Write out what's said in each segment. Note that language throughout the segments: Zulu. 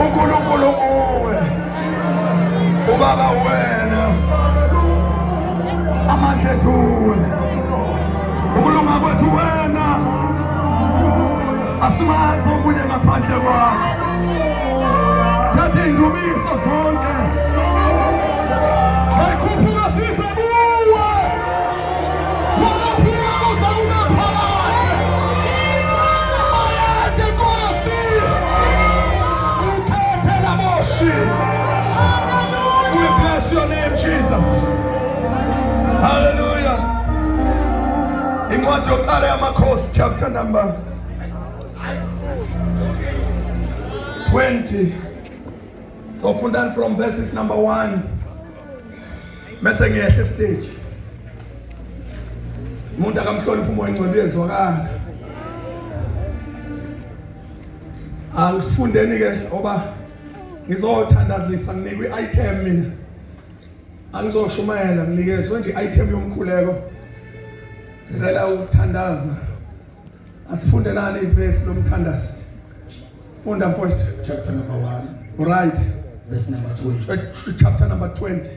uNkulunkulu uwe ubaba wena amandla ethu uwe ukulunga kwethu wena asimazi okunye ngaphandle kwakho thatha indumiso zonke ayikhuphuka sisa kuwe walaphila kuzakuba phakathi ayade Nkosi uphethe laboshi. We bless your name Jesus. Hallelujah. Incwadi yokuqala yamakhosi chapter number 20. So fundani from verses number 1. Mese ngiyehla stage. Umuntu akamhlonipha umoya ingcwele yezwakala. Angifundeni ke oba ngizothandazisa nginikwe item mina. Angizoshumayela nginikezwe nje item yomkhuleko. Ngicela ukuthandaza. Asifunde nani iverse lomthandazo. Funda mfowethu. Chapter number 1. Right. Verse number 20. Chapter number 20.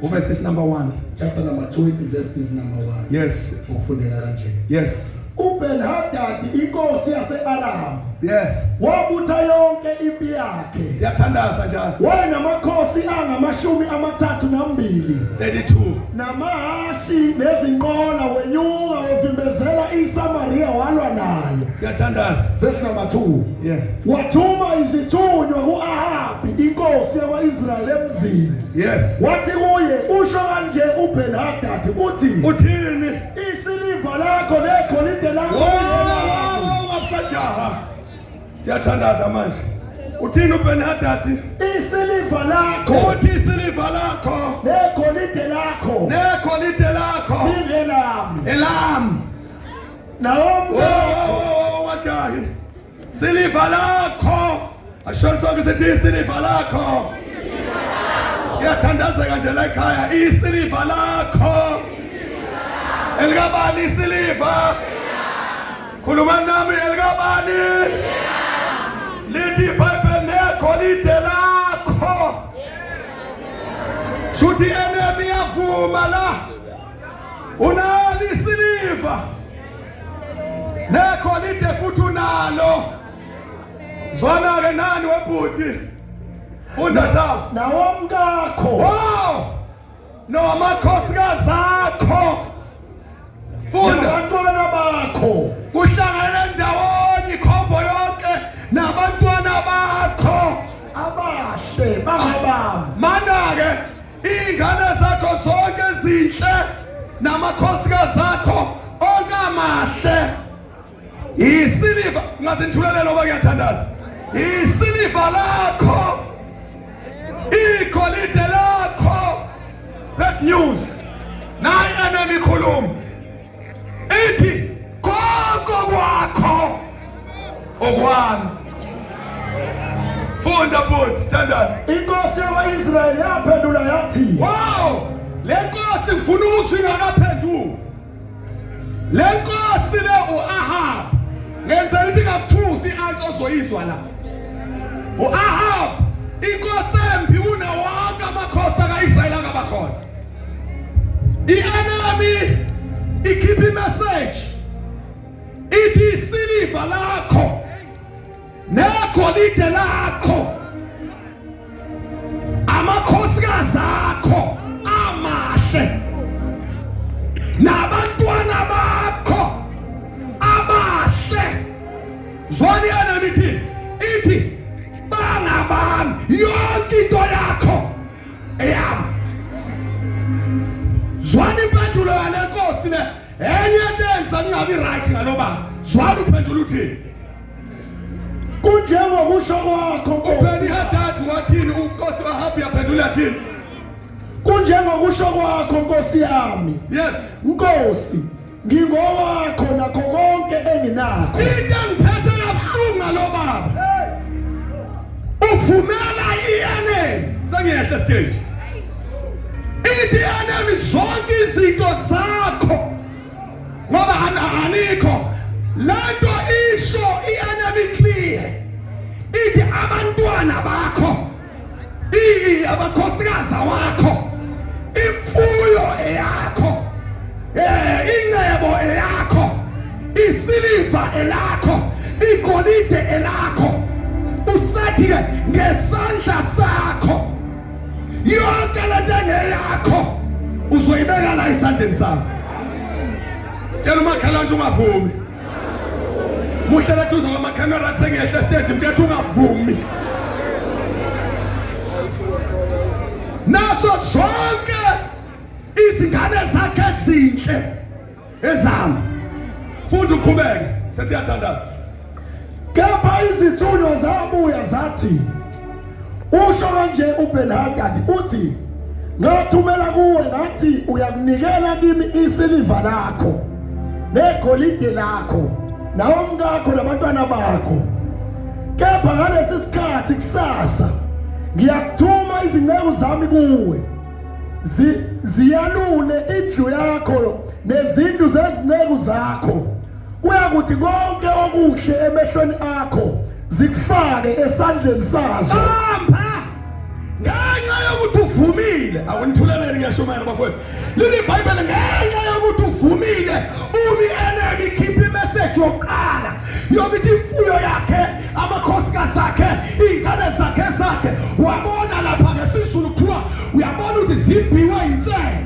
Verses number 1. Chapter number 20, verses number 1. Yes. Ufundela kanje. Yes. uBen-Hadadi inkosi yase-Aramu Yes. wabutha yonke impi yakhe. Siyathandaza njalo. Wayenamakhosi angama-32 32. namahashi nezinqola wenyuka wevimbezela iSamariya walwa nayo. Siyathandaza. Verse number 2. Yeah. Wathuma izithunywa ku-Ahabi inkosi yakwa-Israyeli emzini. Yes. Wathi kuye usho kanje uBen-Hadadi uthi Uthini? isiliva lakho negolide lakho Absajaha. Siyathandaza manje. Uthini uBen-Hadadi? isiliva lakho Uthi isiliva lakho negolide lakho negolide lakho lingelami elami. nawomngakho Wajahi. Siliva lakho. Asho sonke sithi isiliva lakho. Ngiyathandazeka nje la ekhaya isiliva lakho. Elikabani isiliva. Khuluma nami elikabani. Lithi iBhayibheli negolide lakho. Shuthi enemy yavuma la. Unalo isiliva. Negolide futhi unalo. Zwana ke nani webhuti? Funda shawo. nawomngakho Wow! No amakhosikazi akho. Funda. nabantwana bakho Kuhlangene ndawonye ikhombo yonke nabantwana bakho abahle bangabami. mana ke ingane zakho zonke ezinhle namakhosikazi akho onke amahle isiliva ngazithulele ngoba ngiyathandaza isiliva lakho igolide lakho. Bad news nayi enemy khuluma ithi konke kwakho okwami. Funda futhi thandaza. Inkosi yakwa-Israyeli yaphendula yathi Wow! Le nkosi ngifuna uzwi ngakaphenduka. Le nkosi le uAhab. Ngenzela ukuthi ngakuthusi i-answer ozoyizwa la. uAhab inkosi embi una wonke amakhosi aka-Israyeli angabakhona. I-enemy ikhipha imessage ithi isiliva lakho negolide lakho amakhosikazi akho amahle nabantwana bakho abahle. Zwani enemy ithi bangabami yonke into yakho eyami. Zwani impendulo yale nkosi le enye into enza kungabi right ngalobaba. Zwani uphendula uthini? kunjengokusho kwakho Nkosi. uBen-Hadadi wathini uNkosi waHabi yaphendula yathini? kunjengokusho kwakho Nkosi yami. Yes. Nkosi ngingowakho nakho konke enginakho. Into engiphethe kabuhlungu ngalobaba. Uvumela i-enemy. Sengiyehla stage. Ithi i-enemy zonke izinto zakho ngoba anikho. Lento isho i-enemy clear. Ithi abantwana abantwana bakho, abakhosikazi wakho, imfuyo eyakho, ingcebo eyakho, isiliva elakho, igolide elakho, usathi ke ngesandla sakho yonke lento engeyakho uzoyibeka la esandleni sakho. Tshela umakhelwane ungavumi. Muhlela duze kwamakhamera sengehla stage mthetho ungavumi. Naso zonke izingane zakhe ezinhle ezami. Futhi uqhubeke sesiyathandaza. Kepha izithunywa zabuya zathi, usho kanje uBen-Hadad uthi, ngathumela kuwe ngathi uyakunikela kimi isiliva lakho negolide lakho nawomkakho nabantwana bakho. Kepha ngalesi sikhathi kusasa ngiyakuthuma izinceku zami kuwe ziyalule indlu yakho nezindlu zezinceku zakho, kuyakuthi konke okuhle emehlweni akho zikufake esandleni sazo. Ngenxa yokuthi uvumile, awunithuleleni ngiyashumayela bafowethu. Leli iBhayibheli ngenxa yokuthi uvumile, enemy ikhipha imessage yokuqala yokuthi imfuyo yakhe, amakhosikazi akhe, iy'ngane zakhe wabona lapha ngesizulu kuthiwa uyabona ukuthi zimbiwe inselo.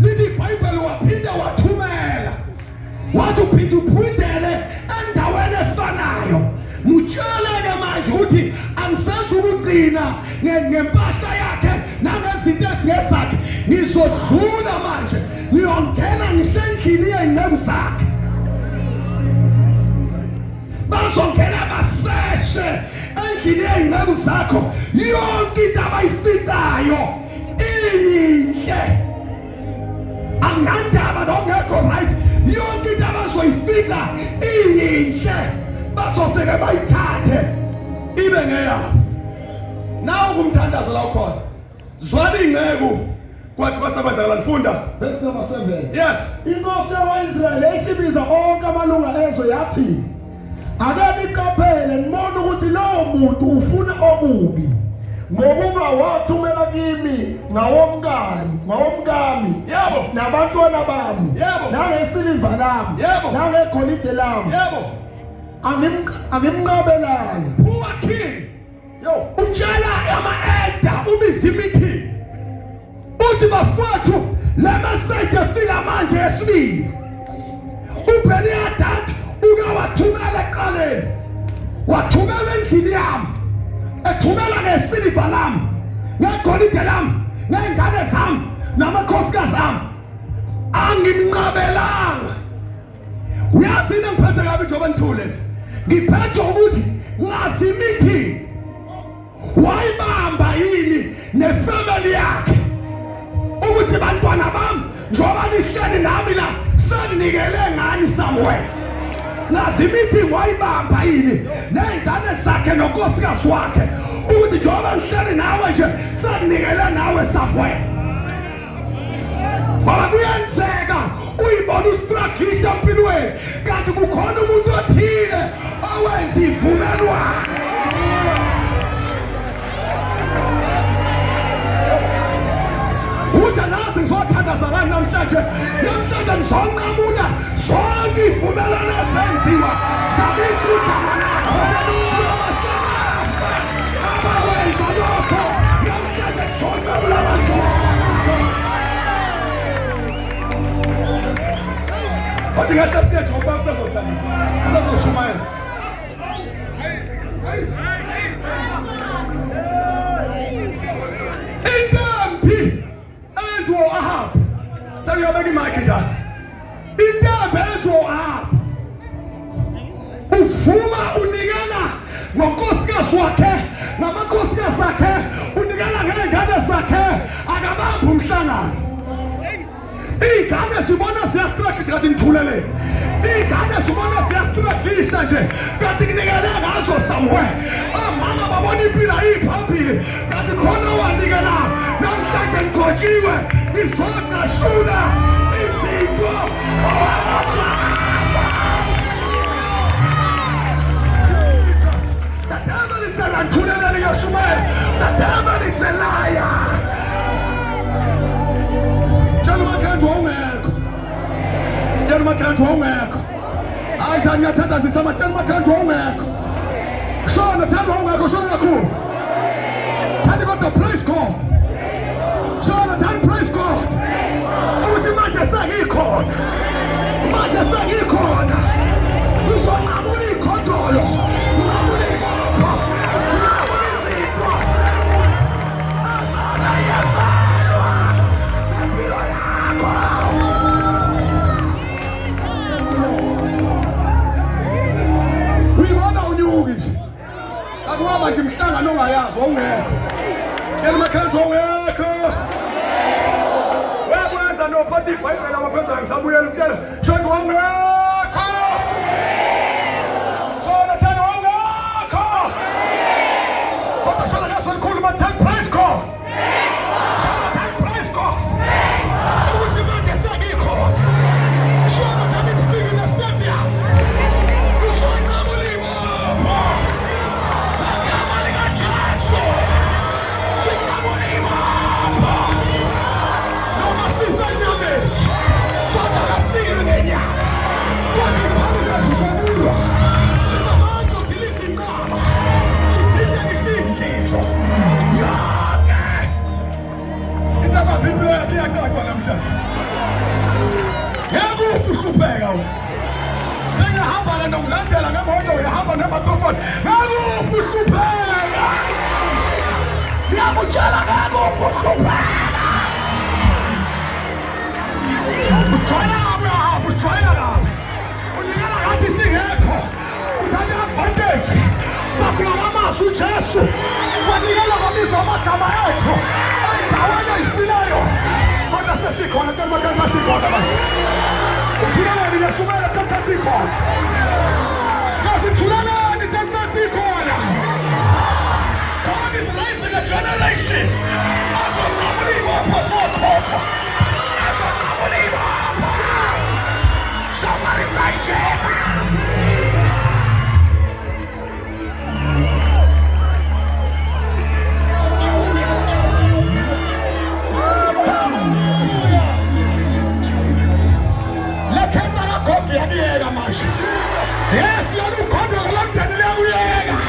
Leli iBhayibheli waphinda wathumela, wathi uphinde uphindele endaweni efanayo. Mutshele-ke manje ukuthi angisenza ukugcina ngempahla yakhe nangezinto ezingezakhe, ngizodlula manje ngiyongena ngisendlini yey'nceku zakhe. Bazongena baseshe endlini yey'nceku zakho, yonke into abayifitayo iyinhle, anginandaba nongekho right, yonke into abazoyifita iyinhle, bazofike bayithathe ibe ngeyabo. Nawo kumthandazo la ukhona, zwani ingceku kwathi kwasekwenzakala. Nifunda verse number 7. Yes. Inkosi yakwayisrayeli isibiza onke amalunga ezwe yathi, ake niqaphele nibone ukuthi lowo muntu ufuna okubi, ngokuba wathumela kimi ngawomkami nabantwana bami nangesiliva lami nangegolide lami, angimnqabelanga. Poor king, utshela ama-elder ubiza imeeting uthi bafowethu le message efika manje yesibili uBen-Hadad ukawathumela ekuqaleni, wathumela endlini yami, ethumela ngesiliva lami, ngegolide lami, ngey'ngane zami namakhosikazi ami, angimnqabelanga. Uyazi into engiphethe kabi njengoba nithule nje, ngiphethe ukuthi ngazi meeting wayibamba yini nefamily yakhe ukuthi bantwana bami njengoba nihleli nami la seninikele ngani somewhere. Ngazi meeting wayibamba yini ney'ngane zakhe nonkosikazi wakhe ukuthi njengoba nihleli nawe nje seninikele nawe somewhere. Ngoba kuyenzeka uyibona ustruglisha empilweni kanti kukhona umuntu othile owenza ivumelwano. Uthi nazi ngizothandaza ngani namhlanje ngizonqamula zonke ivumelwano ezenziwa zabisa igama lakho abakwenza lokho namhlanje ngizonqamula abantu. Wathi ngasa stage ngoba usazothanda usazoshumayela. Intambi enziwa u-Ahab, sekuyobeka imayikhi njalo. Intambi enziwa u-Ahab uvuma unikela ngonkosikazi wakhe namakhosikazi akhe, unikela ngey'ngane zakhe, akabambi umhlangano. Iy'ngane sibona ziyastruglisha kanti ngithulele. Iy'ngane sibona ziyastruglisha nje kanti kunikele ngazo somewhere. Omama babona impilo iphambili kanti khona owanikela. Namhlanje ngigotshiwe ngizodashula izinto owabashakaza. Jesus, the devil is a ngithulele The devil is a liar. Gentlemen, can't ungekho. Gentlemen, can't ungekho. Ayithanda ngiyathanda sisama gentlemen, can't ungekho. Shona thanda ungekho shona kakhulu. Thanda kodwa praise God. Shona thanda praise God. Uthi manje sengikhona. Manje sengikhona. Uzonqamula ikhodolo. Unqamula ikopho. Unqamula izinto. Azona yazalwa. Impilo yakho. Uyibona unyuki nje. Akuhamba nje imhlangano ongayazi ongekho. Tshela umakhelwane ongekho. Wekwenza nophathi iBhayibheli abaphezulu ngisabuyela ukutshela shothi ongekho. Shona thana ongekho. Kodwa shona naso likhuluma thana praise God. Shona thana praise God. Uthi manje sengikhona. Shona thana ngifike nestadium. Sengihamba la ngilandela ngemoto uyahamba nematrofoni ngakufuhlupheka ngiyakutshela ngakufuhlupheka uthwala kabi uthwala kabi unikela ngathi singekho uthatha advantage sasingamazwi uJesu wanikela kwabizwa amagama ethu ayindaweni ayisileyo kodwa sesikhona njengoba sesikhona basi uthuleleni ngiyashumela ukuthi sesikhona nasithuleleni ukuthi sesikhona. God is raising a generation azonqamula ibopho zokhokho azonqamula ibopho. Somebody say Jesus. Yes, you're the God of London. Yes,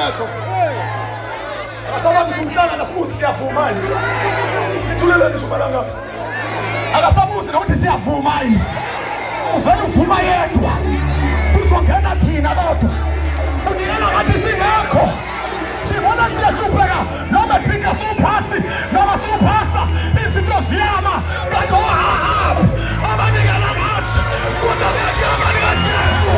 yakho. Akasaba mshumhlanga nasibuzi siyavuma yini. Thulele ngisho balanga. Akasabuzi nokuthi siyavuma yini. Uvela uvuma yedwa. Uzongena thina kodwa. Unikela ngathi singekho. Sibona siyahlupheka noma thinka suphasi noma suphasa izinto ziyama kanti ohahab abanikela amasu kuzobeka amani kaJesu.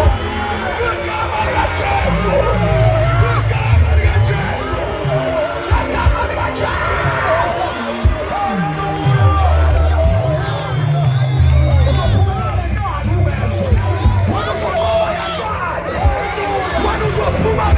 Fuma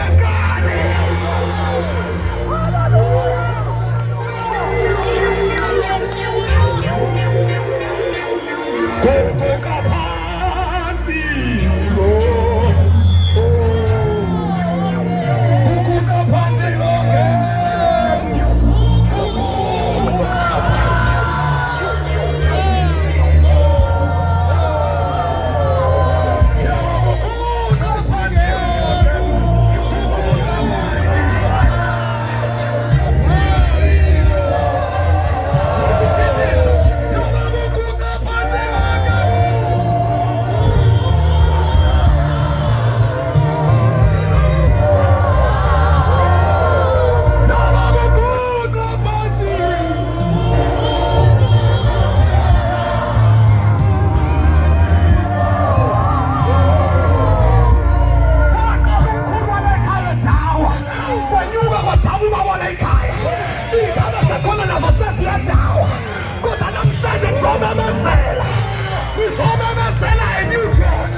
Ngizomemezela eNewton.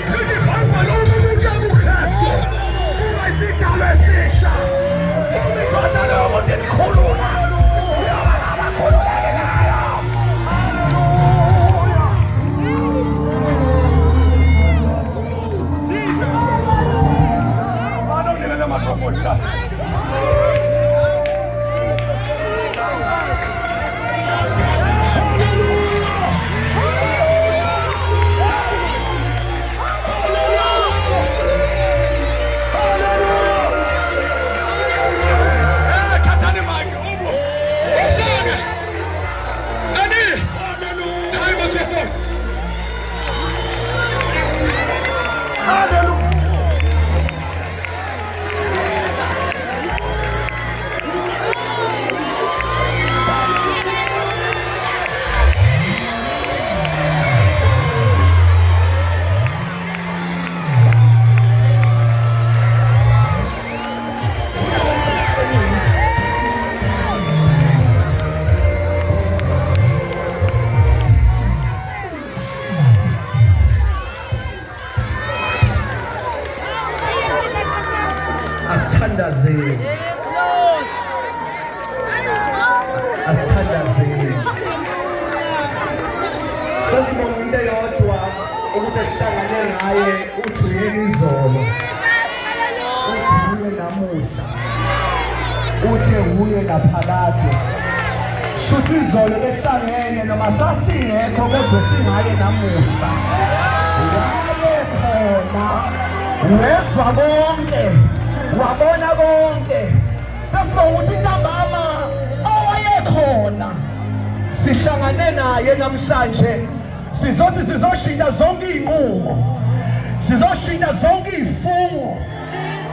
Ngizibamba lo muntu uKristu. Kuba isidalwa esisha. Ngizona lo muntu engikhulula. Abakhululeke ngayo. Banongile le microphone cha. Asithandazeni. Sesibona into eyodwa ukuthi sihlangane ngaye uthi uyena izolo. Uthi uye namuhla. Uthe uye naphakade. Shuthi izolo behlangene noma sasingekho kodwa singaye namuhla. Waye khona. Wezwa konke. Wabona konke. Sasibona ukuthi intambama owayekhona sihlangane naye namhlanje sizothi sizoshintsha zonke izinqumo, sizoshintsha zonke izifungo,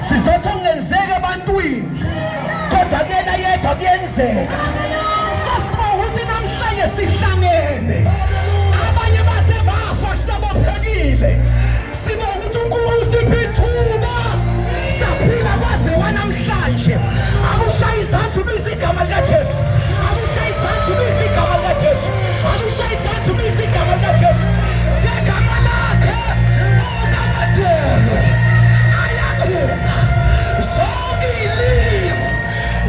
sizothi ongenzeka ebantwini kodwa kuyena yedwa kuyenzeka. Sasibona ukuthi namhlanje sihlangene abanye base bafa sabophekile sibona ukuthi uNkulunkulu usiphe ithuba saphila kwaze wanamhlanje. Akushaye izandla ubiza igama likaJesu. Akushaye izandla ubiza igama likaJesu. Akushaye izandla ubiza igama likaJesu. Ngegama lakhe okamadolo ayakhupha zonke izilimo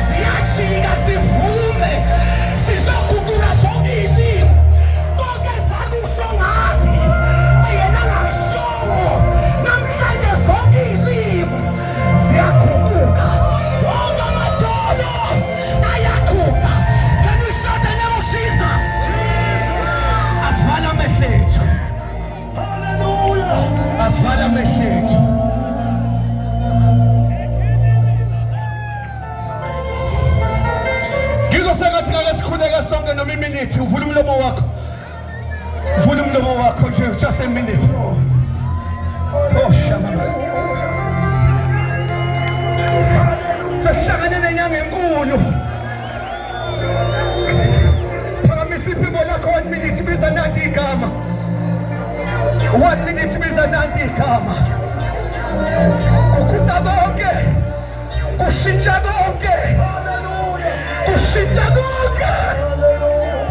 ziyashika sivume sizokhulula zonke izilimo konke zakusho ngathi yena ngashongo namhlanje zonke izilimo ziyakhuphuka. Asifala amehlethu. Ngizosengathi ngeke sikhuleke sonke noma iminithi. Uvula umlomo wakho. Uvula umlomo wakho nje just a minute. Oh shamama. Sesihlangane nenyanga enkulu. Phakamisa iphimbo lakho 1 minute biza nanti igama. 1 minute biza nanti igama. Kukhutha konke. Kushintsha konke. Kushintsha konke.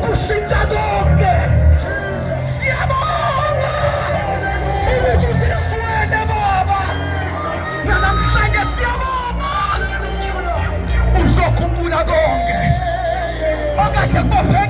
Kushintsha konke. Siyabonga. Ukuthi usizwele baba. Namhlanje siyabonga. Uzokhumbula konke. Okade kubophe